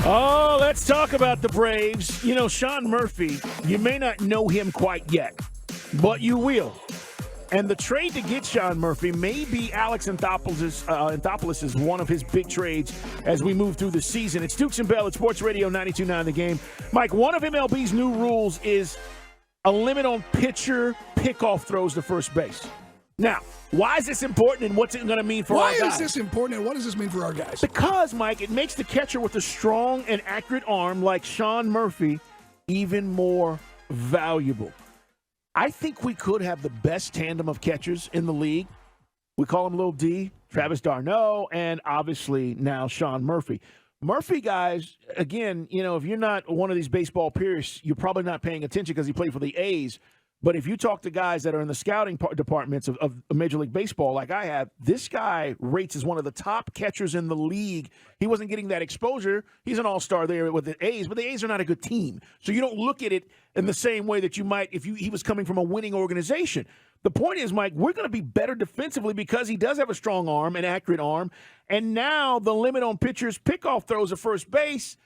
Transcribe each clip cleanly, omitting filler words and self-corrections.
Oh, let's talk about the Braves. You know, Sean Murphy, you may not know him quite yet, but you will. And the trade to get Sean Murphy may be Alex Anthopoulos' one of his big trades as we move through the season. It's Dukes and Bell at Sports Radio 92.9 The Game. Mike, one of MLB's new rules is a limit on pitcher pickoff throws to first base. Now, why is this important and what's it going to mean for our guys? Why is this important and what does this mean for our guys? Because, Mike, it makes the catcher with a strong and accurate arm like Sean Murphy even more valuable. I think we could have the best tandem of catchers in the league. We call him Lil D, Travis d'Arnaud, and obviously now Sean Murphy. Murphy, guys, again, you know, if you're not one of these baseball purists, you're probably not paying attention because he played for the A's. But if you talk to guys that are in the scouting departments of Major League Baseball like I have, this guy rates as one of the top catchers in the league. He wasn't getting that exposure. He's an all-star there with the A's, but the A's are not a good team. So you don't look at it in the same way that you might if he was coming from a winning organization. The point is, Mike, we're going to be better defensively because he does have a strong arm, an accurate arm. And now the limit on pitchers' pickoff throws at first base,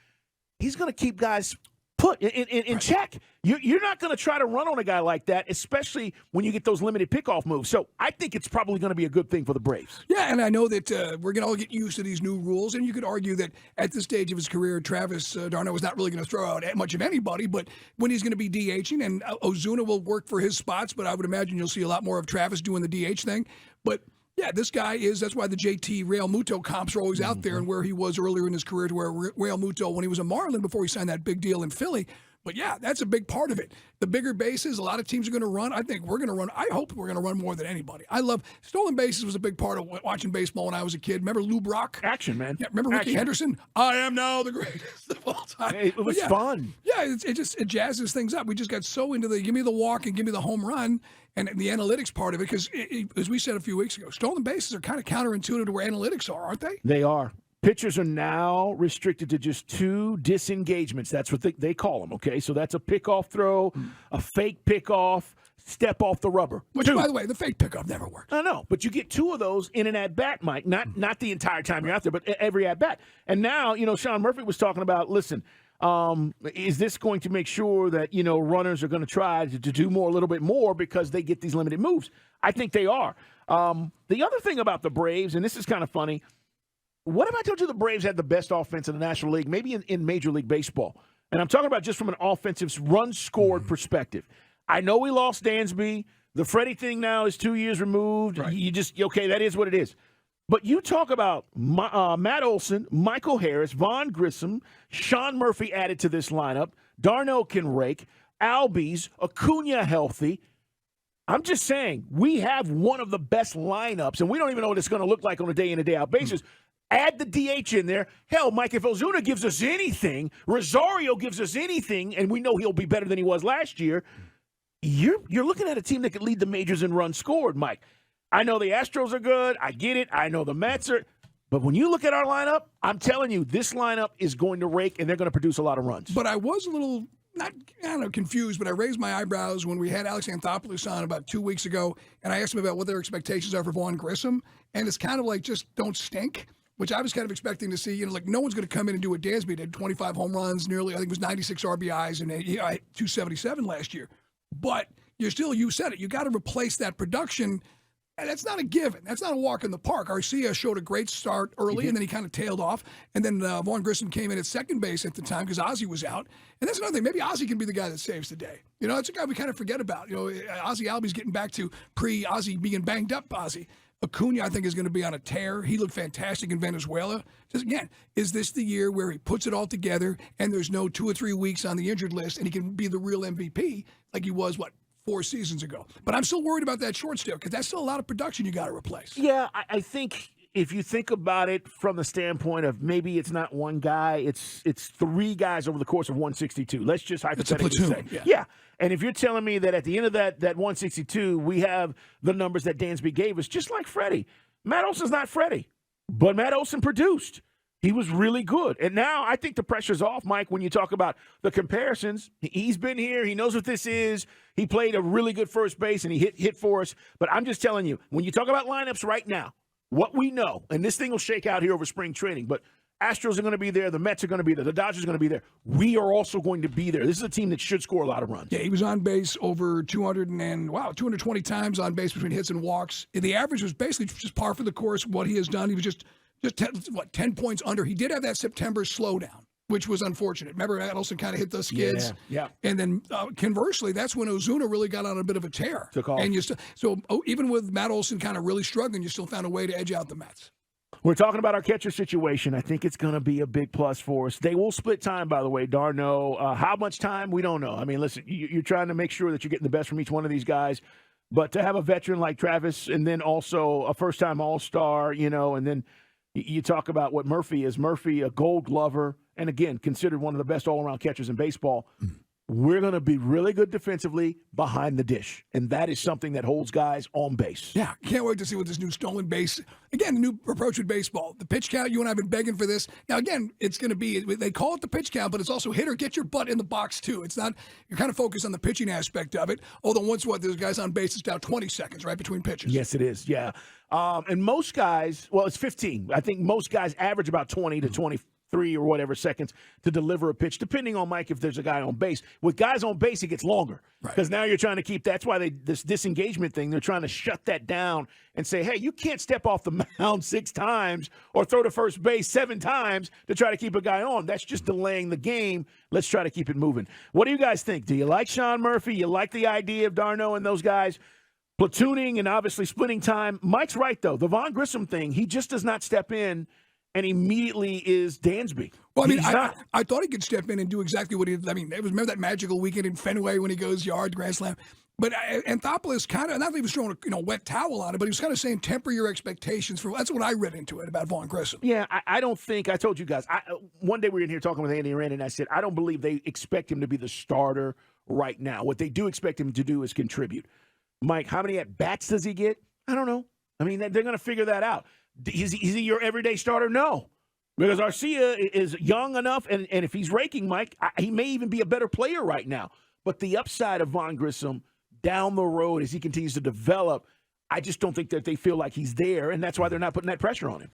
he's going to keep guys put in check. You're not going to try to run on a guy like that, especially when you get those limited pickoff moves. So I think it's probably going to be a good thing for the Braves. Yeah, and I know that we're going to all get used to these new rules, and you could argue that at this stage of his career, Travis d'Arnaud is not really going to throw out much of anybody, but when he's going to be DHing, and Ozuna will work for his spots, but I would imagine you'll see a lot more of Travis doing the DH thing. But yeah, this guy that's why the JT Real Muto comps are always out there and where he was earlier in his career to where Real Muto, when he was a Marlin before he signed that big deal in Philly. But yeah, that's a big part of it. The bigger bases, a lot of teams are going to run. I think we're going to run. I hope we're going to run more than anybody. I love stolen bases was a big part of watching baseball when I was a kid. Remember Lou Brock? Action, man. Yeah, remember Ricky Henderson? I am now the greatest of all time. Hey, it was fun. Yeah, it jazzes things up. We just got so into the give me the walk and give me the home run and the analytics part of it because, as we said a few weeks ago, stolen bases are kind of counterintuitive to where analytics are, aren't they? They are. Pitchers are now restricted to just 2 disengagements. That's what they call them, okay? So that's a pickoff throw, a fake pickoff, step off the rubber. Which, 2. By the way, the fake pickoff never works. I know, but you get 2 of those in an at-bat, Mike. Not the entire time you're out there, but every at-bat. And now, you know, Sean Murphy was talking about, listen, is this going to make sure that, you know, runners are going to try to do a little bit more because they get these limited moves? I think they are. The other thing about the Braves, and this is kind of funny, what if I told you the Braves had the best offense in the National League, maybe in Major League Baseball? And I'm talking about just from an offensive run-scored perspective. I know we lost Dansby. The Freddie thing now is 2 years removed. Right. Okay, that is what it is. But you talk about Matt Olson, Michael Harris, Vaughn Grissom, Sean Murphy added to this lineup, d'Arnaud can rake, Albies, Acuna healthy. I'm just saying, we have one of the best lineups, and we don't even know what it's going to look like on a day-in and day-out basis. Add the DH in there. Hell, Mike, if Ozuna gives us anything, Rosario gives us anything, and we know he'll be better than he was last year, you're looking at a team that could lead the majors in runs scored, Mike. I know the Astros are good. I get it. I know the Mets are. But when you look at our lineup, I'm telling you, this lineup is going to rake, and they're going to produce a lot of runs. But I was a little, confused, but I raised my eyebrows when we had Alex Anthopoulos on about 2 weeks ago, and I asked him about what their expectations are for Vaughn Grissom, and it's kind of like just don't stink. Which I was kind of expecting to see, like no one's going to come in and do what Dansby did, 25 home runs, nearly, I think it was 96 RBIs, and 277 last year. But you said it, you got to replace that production, and that's not a given. That's not a walk in the park. Arcia showed a great start early, and then he kind of tailed off, and then Vaughn Grissom came in at second base at the time because Ozzie was out. And that's another thing. Maybe Ozzie can be the guy that saves the day. You know, it's a guy we kind of forget about. You know, Ozzie Albies getting back to pre-Ozzie being banged up Ozzie. Acuna, I think, is going to be on a tear. He looked fantastic in Venezuela. Just again, is this the year where he puts it all together and there's no 2 or 3 weeks on the injured list and he can be the real MVP like he was, 4 seasons ago? But I'm still worried about that short still because that's still a lot of production you got to replace. Yeah, I think if you think about it from the standpoint of maybe it's not one guy, it's 3 guys over the course of 162. Let's just hypothetically say. Yeah. And if you're telling me that at the end of that 162, we have the numbers that Dansby gave us, just like Freddie. Matt Olson's not Freddie, but Matt Olson produced. He was really good. And now I think the pressure's off, Mike, when you talk about the comparisons. He's been here. He knows what this is. He played a really good first base, and he hit for us. But I'm just telling you, when you talk about lineups right now, what we know, and this thing will shake out here over spring training, but Astros are going to be there. The Mets are going to be there. The Dodgers are going to be there. We are also going to be there. This is a team that should score a lot of runs. Yeah, he was on base over 220 times on base between hits and walks. And the average was basically just par for the course. What he has done, he was just 10 points under. He did have that September slowdown, which was unfortunate. Remember, Adelson kind of hit those skids. Yeah. And then conversely, that's when Ozuna really got on a bit of a tear. Took off. And even with Matt Olson kind of really struggling, you still found a way to edge out the Mets. We're talking about our catcher situation. I think it's going to be a big plus for us. They will split time, by the way, Darno. How much time? We don't know. I mean, listen, you're trying to make sure that you're getting the best from each one of these guys. But to have a veteran like Travis and then also a first-time All-Star, and then you talk about what Murphy is. Murphy, a Gold Glover, and again, considered one of the best all-around catchers in baseball. We're going to be really good defensively behind the dish, and that is something that holds guys on base. Yeah, can't wait to see what this new stolen base, again, the new approach with baseball. The pitch count, you and I have been begging for this. Now, again, it's going to be, they call it the pitch count, but it's also hitter, get your butt in the box, too. It's not, you're kind of focused on the pitching aspect of it, although there's guys on base, it's now 20 seconds, right, between pitches. Yes, it is, yeah. And most guys, well, it's 15. I think most guys average about 20 to 23 or whatever seconds to deliver a pitch, depending on, Mike, if there's a guy on base. With guys on base, it gets longer because now you're trying to keep, that's why this disengagement thing, they're trying to shut that down and say, hey, you can't step off the mound 6 times or throw to first base 7 times to try to keep a guy on. That's just delaying the game. Let's try to keep it moving. What do you guys think? Do you like Sean Murphy? You like the idea of Darno and those guys platooning and obviously splitting time? Mike's right, though. The Vaughn Grissom thing, he just does not step in and immediately is Dansby. Well, I mean, I thought he could step in and do exactly what he did. I mean, remember that magical weekend in Fenway when he goes yard, grand slam? But Anthopoulos kind of, not that he was throwing a wet towel on it, but he was kind of saying temper your expectations. That's what I read into it about Vaughn Grissom. Yeah, I don't think, I told you guys, one day we were in here talking with Andy and Randy, and I said, I don't believe they expect him to be the starter right now. What they do expect him to do is contribute. Mike, how many at-bats does he get? I don't know. I mean, they're going to figure that out. Is he your everyday starter? No. Because Arcia is young enough, and if he's raking, Mike, he may even be a better player right now. But the upside of Vaughn Grissom down the road as he continues to develop, I just don't think that they feel like he's there, and that's why they're not putting that pressure on him.